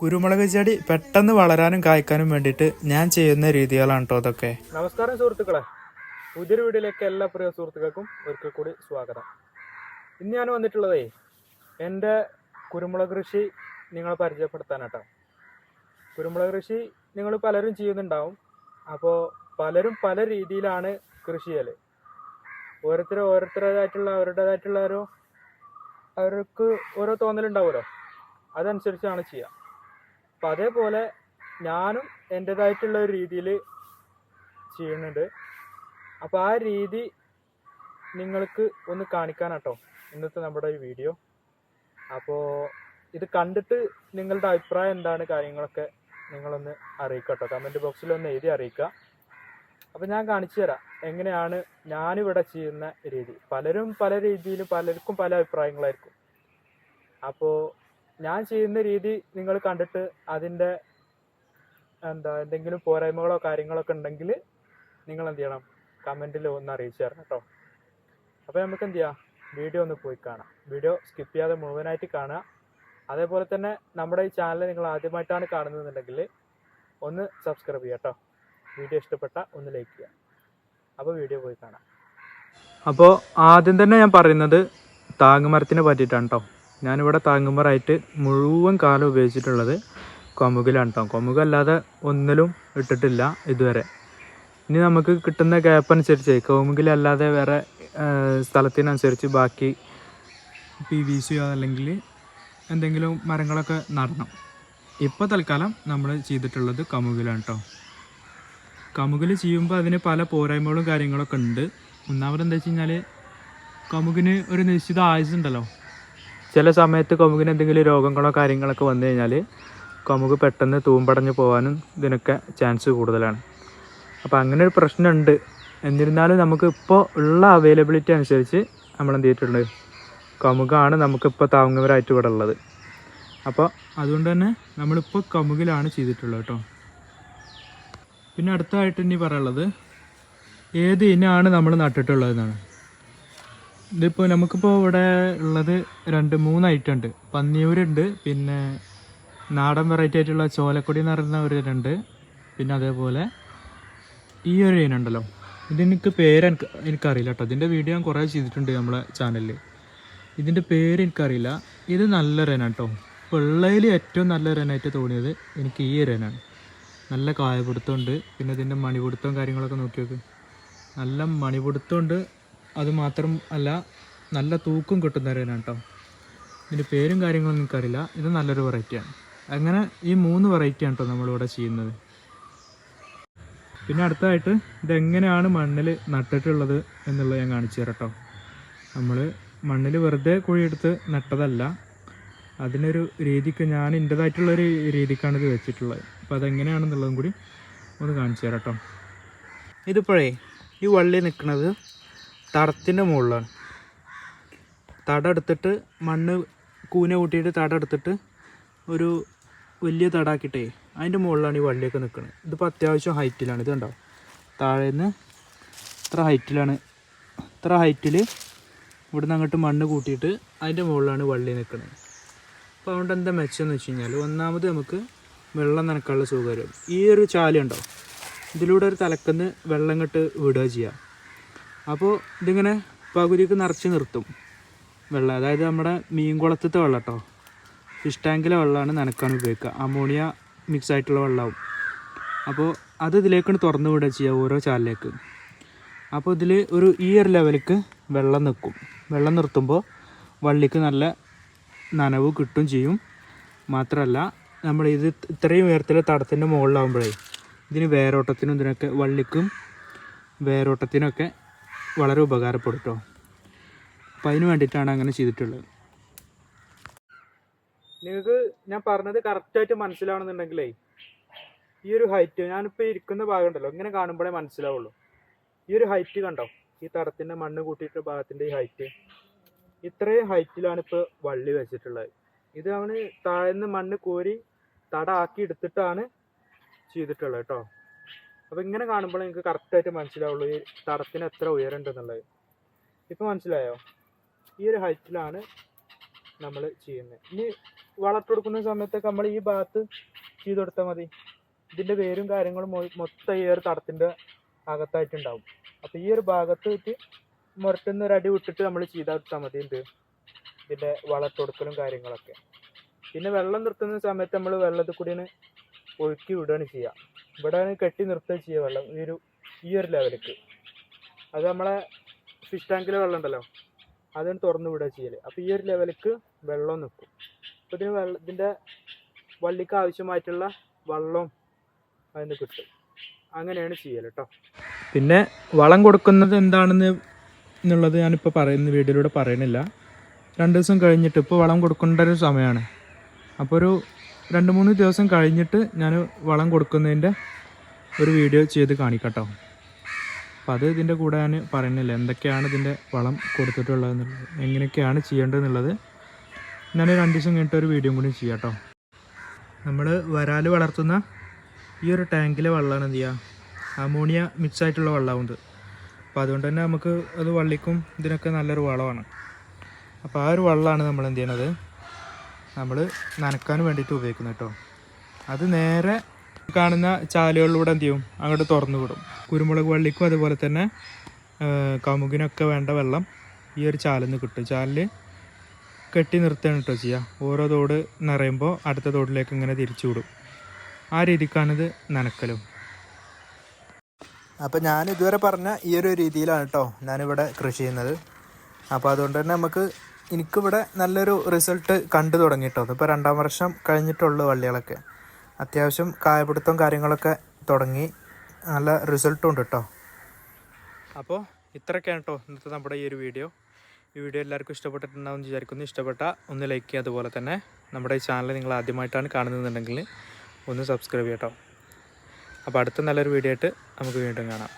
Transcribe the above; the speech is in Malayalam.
കുരുമുളക് ചെടി പെട്ടെന്ന് വളരാനും കായ്ക്കാനും വേണ്ടിയിട്ട് ഞാൻ ചെയ്യുന്ന രീതികളാണ് കേട്ടോ അതൊക്കെ. നമസ്കാരം സുഹൃത്തുക്കളെ, പുതിയൊരു വീഡിയോയിലേക്ക് എല്ലാ പ്രിയ സുഹൃത്തുക്കൾക്കും ഒരിക്കൽ കൂടി സ്വാഗതം. ഇന്ന് ഞാൻ വന്നിട്ടുള്ളതേ എൻ്റെ കുരുമുളക് കൃഷി നിങ്ങളെ പരിചയപ്പെടുത്താനാട്ടോ. കുരുമുളക് കൃഷി നിങ്ങൾ പലരും ചെയ്യുന്നുണ്ടാവും. അപ്പോൾ പലരും പല രീതിയിലാണ് കൃഷി ചെയ്യൽ. ഓരോരുത്തരുടേതായിട്ടുള്ള അവർക്ക് ഓരോ തോന്നലുണ്ടാവുമല്ലോ, അതനുസരിച്ചാണ് ചെയ്യുക. അപ്പം അതേപോലെ ഞാനും എൻ്റേതായിട്ടുള്ള ഒരു രീതിയിൽ ചെയ്യുന്നുണ്ട്. അപ്പോൾ ആ രീതി നിങ്ങൾക്ക് ഒന്ന് കാണിക്കാനാട്ടോ ഇന്നത്തെ നമ്മുടെ ഈ വീഡിയോ. അപ്പോൾ ഇത് കണ്ടിട്ട് നിങ്ങളുടെ അഭിപ്രായം എന്താണ് കാര്യങ്ങളൊക്കെ നിങ്ങളൊന്ന് അറിയിക്കട്ടോ, കമൻറ്റ് ബോക്സിൽ ഒന്ന് എഴുതി അറിയിക്കുക. അപ്പോൾ ഞാൻ കാണിച്ചു തരാം എങ്ങനെയാണ് ഞാനിവിടെ ചെയ്യുന്ന രീതി. പലരും പല രീതിയിലും പലർക്കും പല അഭിപ്രായങ്ങളായിരിക്കും. അപ്പോൾ ഞാൻ ചെയ്യുന്ന രീതി നിങ്ങൾ കണ്ടിട്ട് അതിൻ്റെ എന്തെങ്കിലും പോരായ്മകളോ കാര്യങ്ങളൊക്കെ ഉണ്ടെങ്കിൽ നിങ്ങൾ എന്ത് ചെയ്യണം, കമൻറ്റിൽ ഒന്ന് അറിയിച്ചു തരണം കേട്ടോ. അപ്പോൾ നമുക്ക് എന്ത് ചെയ്യാം, വീഡിയോ ഒന്ന് പോയി കാണാം. വീഡിയോ സ്കിപ്പ് ചെയ്യാതെ മുഴുവനായിട്ട് കാണുക. അതേപോലെ തന്നെ നമ്മുടെ ഈ ചാനൽ നിങ്ങൾ ആദ്യമായിട്ടാണ് കാണുന്നതെന്നുണ്ടെങ്കിൽ ഒന്ന് സബ്സ്ക്രൈബ് ചെയ്യുക കേട്ടോ. വീഡിയോ ഇഷ്ടപ്പെട്ട ഒന്ന് ലൈക്ക് ചെയ്യുക. അപ്പോൾ വീഡിയോ പോയി കാണാം. അപ്പോൾ ആദ്യം തന്നെ ഞാൻ പറയുന്നത് താങ്ങുമരത്തിനെ പറ്റിയിട്ടാണ് കേട്ടോ. ഞാനിവിടെ താങ്ങുമരമായിട്ട് മുഴുവൻ കാലം ഉപയോഗിച്ചിട്ടുള്ളത് കൊമുകിലാണ് കേട്ടോ. കൊമുകല്ലാതെ ഒന്നിലും ഇട്ടിട്ടില്ല ഇതുവരെ. ഇനി നമുക്ക് കിട്ടുന്ന ഗ്യാപ്പ് അനുസരിച്ച് കൊമുകിലല്ലാതെ വേറെ സ്ഥലത്തിനനുസരിച്ച് ബാക്കി PVC അല്ലെങ്കിൽ എന്തെങ്കിലും മരങ്ങളൊക്കെ നടണം. ഇപ്പോൾ തൽക്കാലം നമ്മൾ ചെയ്തിട്ടുള്ളത് കമുകിലാണ് കേട്ടോ. കമുകിൽ ചെയ്യുമ്പോൾ അതിന് പല പോരായ്മകളും കാര്യങ്ങളൊക്കെ ഉണ്ട്. ഒന്നാമത് എന്താ വെച്ച് കഴിഞ്ഞാൽ കമുകിന് ഒരു നിശ്ചിത ആയുസുണ്ടല്ലോ. ചില സമയത്ത് കമുകിന് എന്തെങ്കിലും രോഗങ്ങളോ കാര്യങ്ങളൊക്കെ വന്നു കഴിഞ്ഞാൽ കമുക് പെട്ടെന്ന് തൂമ്പടഞ്ഞ് പോകാനും ഇതിനൊക്കെ ചാൻസ് കൂടുതലാണ്. അപ്പോൾ അങ്ങനെ ഒരു പ്രശ്നമുണ്ട്. എന്നിരുന്നാലും നമുക്ക് ഇപ്പോൾ ഉള്ള അവൈലബിലിറ്റി അനുസരിച്ച് നമ്മൾ എന്ത് ചെയ്തിട്ടുണ്ട്, കമുകാണ് നമുക്കിപ്പോൾ താങ്ങുമരമായിട്ട് ഇവിടെ ഉള്ളത്. അപ്പോൾ അതുകൊണ്ട് തന്നെ നമ്മളിപ്പോൾ കമുകിലാണ് ചെയ്തിട്ടുള്ളത് കേട്ടോ. പിന്നെ അടുത്തതായിട്ട് ഇനി പറയാനുള്ളത് ഏത് ഇനമാണ് നമ്മൾ നട്ടിട്ടുള്ളതെന്നാണ്. ഇതിപ്പോൾ നമുക്കിപ്പോൾ ഇവിടെ ഉള്ളത് 2-3 ഐറ്റം ഉണ്ട്. പന്നിയൂരുണ്ട്, പിന്നെ നാടൻ വെറൈറ്റി ആയിട്ടുള്ള ചോലക്കൊടി എന്ന് പറയുന്ന ഒരു ഇനുണ്ട്, പിന്നെ അതേപോലെ ഈ ഒരു ഇനുണ്ടല്ലോ, ഇതെനിക്ക് പേര് എനിക്കറിയില്ല കേട്ടോ. ഇതിൻ്റെ വീഡിയോ ഞാൻ കുറേ ചെയ്തിട്ടുണ്ട് നമ്മളെ ചാനലിൽ. ഇതിൻ്റെ പേര് എനിക്കറിയില്ല. ഇത് നല്ലൊരു ഇനാണ് കേട്ടോ. വെള്ളയിൽ ഏറ്റവും നല്ലൊരു ഇനായിട്ട് തോന്നിയത് എനിക്ക് ഈ ഒരു ഇനാണ്. നല്ല കായപിടുത്തമുണ്ട്. പിന്നെ ഇതിൻ്റെ മണിപിടുത്തവും കാര്യങ്ങളൊക്കെ നോക്കി നോക്ക്, നല്ല മണിപിടുത്തമുണ്ട്. അതുമാത്രം അല്ല, നല്ല തൂക്കം കിട്ടുന്ന ഒരു ഇനാണ് കേട്ടോ. ഇതിൻ്റെ പേരും കാര്യങ്ങളൊന്നും എനിക്കറിയില്ല. ഇത് നല്ലൊരു വെറൈറ്റിയാണ്. അങ്ങനെ ഈ 3 വെറൈറ്റിയാണ് കേട്ടോ നമ്മളിവിടെ ചെയ്യുന്നത്. പിന്നെ അടുത്തതായിട്ട് ഇതെങ്ങനെയാണ് മണ്ണിൽ നട്ടിട്ടുള്ളത് എന്നുള്ളത് ഞാൻ കാണിച്ചു തരാം കേട്ടോ. നമ്മൾ മണ്ണിൽ വെറുതെ കുഴിയെടുത്ത് നട്ടതല്ല, അതിനൊരു രീതിക്ക് ഞാൻ എൻ്റേതായിട്ടുള്ളൊരു രീതിക്കാണ് ഇത് വെച്ചിട്ടുള്ളത്. അപ്പോൾ അതെങ്ങനെയാണെന്നുള്ളതും കൂടി ഒന്ന് കാണിച്ചു തരാം കേട്ടോ. ഇതിപ്പോഴേ ഈ വള്ളി നിൽക്കുന്നത് തടത്തിൻ്റെ മുകളിലാണ്. തട എടുത്തിട്ട് മണ്ണ് കൂന കൂട്ടിയിട്ട് തട എടുത്തിട്ട് ഒരു വലിയ തടാക്കിയിട്ടേ അതിൻ്റെ മുകളിലാണ് ഈ വള്ളിയൊക്കെ നിൽക്കുന്നത്. ഇതിപ്പോൾ അത്യാവശ്യം ഹൈറ്റിലാണ്. ഇത് കണ്ടോ, താഴേന്ന് ഇത്ര ഹൈറ്റിലാണ്. ഇത്ര ഹൈറ്റിൽ ഇവിടുന്ന് അങ്ങോട്ട് മണ്ണ് കൂട്ടിയിട്ട് അതിൻ്റെ മുകളിലാണ് വള്ളി നിൽക്കുന്നത്. അപ്പോൾ അതുകൊണ്ട് എന്താ മെച്ചമെന്ന് വെച്ച് കഴിഞ്ഞാൽ, ഒന്നാമത് നമുക്ക് വെള്ളം നനക്കാനുള്ള സൗകര്യം. ഈ ഒരു ചാലുണ്ടോ, ഇതിലൂടെ ഒരു തലക്കന്ന് വെള്ളം ഇങ്ങോട്ട് വിടുക ചെയ്യുക. അപ്പോൾ ഇതിങ്ങനെ പകുതിക്ക് നിറച്ച് നിർത്തും വെള്ളം. അതായത് നമ്മുടെ മീൻകുളത്തത്തെ വെള്ളം കേട്ടോ, ഫിഷ് ടാങ്കിലെ വെള്ളമാണ് നനക്കാൻ ഉപയോഗിക്കുക. അമോണിയ മിക്സ് ആയിട്ടുള്ള വെള്ളമാവും. അപ്പോൾ അത് ഇതിലേക്കാണ് തുറന്നു വിടുക ചെയ്യുക ഓരോ ചാലിലേക്ക്. അപ്പോൾ ഇതിൽ ഈ ഒരു ലെവലിക്ക് വെള്ളം നിൽക്കും. വെള്ളം നിർത്തുമ്പോൾ വള്ളിക്ക് നല്ല നനവ് കിട്ടും ചെയ്യും. മാത്രമല്ല നമ്മൾ ഇത് ഇത്രയും ഉയരത്തിൽ തടത്തിൻ്റെ മുകളിലാവുമ്പോഴേ ഇതിന് വേരോട്ടത്തിനും ഇതിനൊക്കെ വള്ളിക്കും വേരോട്ടത്തിനൊക്കെ വളരെ ഉപകാരപ്പെടും കേട്ടോ. അപ്പം അതിന് വേണ്ടിയിട്ടാണ് അങ്ങനെ ചെയ്തിട്ടുള്ളത്. നിങ്ങൾക്ക് ഞാൻ പറഞ്ഞത് കറക്റ്റായിട്ട് മനസ്സിലാവണമെന്നുണ്ടെങ്കിലേ ഈ ഒരു ഹൈറ്റ്, ഞാനിപ്പോൾ ഇരിക്കുന്ന ഭാഗം ഉണ്ടല്ലോ, ഇങ്ങനെ കാണുമ്പോഴേ മനസ്സിലാവുള്ളൂ. ഈ ഒരു ഹൈറ്റ് കണ്ടോ, ഈ തടത്തിൻ്റെ മണ്ണ് കൂട്ടിയിട്ട് ഭാഗത്തിൻ്റെ ഈ ഹൈറ്റ്, ഇത്രയും ഹൈറ്റിലാണ് ഇപ്പോൾ വള്ളി വെച്ചിട്ടുള്ളത്. ഇത് അവന് താഴ്ന്ന് മണ്ണ് കോരി തട ആക്കി എടുത്തിട്ടാണ് ചെയ്തിട്ടുള്ളത് കേട്ടോ. അപ്പോൾ ഇങ്ങനെ കാണുമ്പോൾ നിങ്ങൾക്ക് കറക്റ്റായിട്ട് മനസ്സിലാവുള്ളൂ ഈ തടത്തിന് എത്ര ഉയരമുണ്ടെന്നുള്ളത്. ഇപ്പോൾ മനസ്സിലായോ? ഈ ഒരു ഹൈറ്റിലാണ് നമ്മൾ ചെയ്യുന്നത്. ഇനി വളർത്തി കൊടുക്കുന്ന സമയത്തൊക്കെ നമ്മൾ ഈ ഭാഗത്ത് ചെയ്ത് കൊടുത്താൽ മതി. ഇതിൻ്റെ വേരും കാര്യങ്ങളും മൊത്തം ഈ ഒരു തടത്തിൻ്റെ അകത്തായിട്ടുണ്ടാവും. അപ്പോൾ ഈ ഒരു ഭാഗത്ത് വെച്ച് മുരട്ടുന്ന ഒരു അടി വിട്ടിട്ട് നമ്മൾ ചെയ്താൽ കൊടുത്താൽ മതി ഇതിൻ്റെ വളർത്തി കൊടുക്കലും കാര്യങ്ങളൊക്കെ. പിന്നെ വെള്ളം നിർത്തുന്ന സമയത്ത് നമ്മൾ വെള്ളത്തിൽ കൂടി ഒഴുക്കി വിടുകയാണ് ചെയ്യുക. ഇവിടെ കെട്ടി നിർത്തുക ചെയ്യുക വെള്ളം ഈ ഒരു ലെവലിലേക്ക്. അത് നമ്മളെ ഫിഷ് ടാങ്കിലെ വെള്ളം ഉണ്ടല്ലോ, അതിന് തുറന്നു വിടുക ചെയ്യൽ. അപ്പോൾ ഈ ഒരു ലെവലിലേക്ക് വെള്ളം നിൽക്കും. അപ്പോൾ ഇതിൻ്റെ വള്ളിക്ക് ആവശ്യമായിട്ടുള്ള വെള്ളവും അതിന് കിട്ടും. അങ്ങനെയാണ് ചെയ്യൽ കേട്ടോ. പിന്നെ വളം കൊടുക്കുന്നത് എന്നുള്ളത് ഞാനിപ്പോൾ വീഡിയോയിലൂടെ പറയണില്ല. 2 ദിവസം കഴിഞ്ഞിട്ട്, ഇപ്പോൾ വളം കൊടുക്കേണ്ട ഒരു സമയമാണ്. അപ്പോൾ ഒരു 2-3 ദിവസം കഴിഞ്ഞിട്ട് ഞാൻ വളം കൊടുക്കുന്നതിൻ്റെ ഒരു വീഡിയോ ചെയ്ത് കാണിക്കട്ടോ. അപ്പോൾ അത് ഇതിൻ്റെ കൂടെ ഞാൻ പറയുന്നില്ല, എന്തൊക്കെയാണ് ഇതിൻ്റെ വളം കൊടുത്തിട്ടുള്ളതെന്നുള്ളത്, എങ്ങനെയൊക്കെയാണ് ചെയ്യേണ്ടതെന്നുള്ളത് ഞാൻ 2 ദിവസം കഴിഞ്ഞിട്ട് ഒരു വീഡിയോ കൂടി ചെയ്യാം കേട്ടോ. നമ്മൾ വരാൽ വളർത്തുന്ന ഈ ഒരു ടാങ്കിലെ വെള്ളമാണ് എന്ത് ചെയ്യുക, അമോണിയ മിക്സ് ആയിട്ടുള്ള വെള്ളമാവുന്നത്. അപ്പോൾ അതുകൊണ്ട് തന്നെ നമുക്ക് അത് വള്ളിക്കും ഇതിനൊക്കെ നല്ലൊരു വളമാണ്. അപ്പോൾ ആ ഒരു വെള്ളമാണ് നമ്മൾ എന്ത് ചെയ്യണത്, നമ്മൾ നനക്കാൻ വേണ്ടിയിട്ട് ഉപയോഗിക്കുന്നത് കേട്ടോ. അത് നേരെ കാണുന്ന ചാലുകളിലൂടെ എന്ത് ചെയ്യും, അങ്ങോട്ട് തുറന്നു വിടും. കുരുമുളക് വള്ളിക്കും അതുപോലെ തന്നെ കമുകിനൊക്കെ വേണ്ട വെള്ളം ഈ ഒരു ചാലിൽ നിന്ന് കിട്ടും. ചാലിൽ കെട്ടി നിർത്തുകയാണ് കേട്ടോ ചെയ്യുക. ഓരോ തോട് നിറയുമ്പോൾ അടുത്ത തോടിലേക്ക് ഇങ്ങനെ തിരിച്ചു വിടും. ആ രീതിക്കാണിത് നനക്കലും. അപ്പോൾ ഞാൻ ഇതുവരെ പറഞ്ഞ ഈ ഒരു രീതിയിലാണ് കേട്ടോ ഞാനിവിടെ കൃഷി ചെയ്യുന്നത്. അപ്പോൾ അതുകൊണ്ട് തന്നെ എനിക്കിവിടെ നല്ലൊരു റിസൾട്ട് കണ്ടു തുടങ്ങി കേട്ടോ. ഇതിപ്പോൾ 2ാം വർഷം കഴിഞ്ഞിട്ടുള്ളൂ. വള്ളികളൊക്കെ അത്യാവശ്യം കായപിടുത്തവും കാര്യങ്ങളൊക്കെ തുടങ്ങി, നല്ല റിസൾട്ടും ഉണ്ട് കേട്ടോ. അപ്പോൾ ഇത്രയൊക്കെയാണ് കേട്ടോ ഇന്നത്തെ നമ്മുടെ ഈ ഒരു വീഡിയോ. ഈ വീഡിയോ എല്ലാവർക്കും ഇഷ്ടപ്പെട്ടിട്ടുണ്ടാവുമെന്ന് വിചാരിക്കുന്നു. ഇഷ്ടപ്പെട്ട ഒന്ന് ലൈക്ക് ചെയ്യുക. അതുപോലെ തന്നെ നമ്മുടെ ഈ ചാനൽ നിങ്ങൾ ആദ്യമായിട്ടാണ് കാണുന്നതെന്നുണ്ടെങ്കിൽ ഒന്ന് സബ്സ്ക്രൈബ് ചെയ്യട്ടോ. അപ്പോൾ അടുത്ത നല്ലൊരു വീഡിയോ ആയിട്ട് നമുക്ക് വീണ്ടും കാണാം.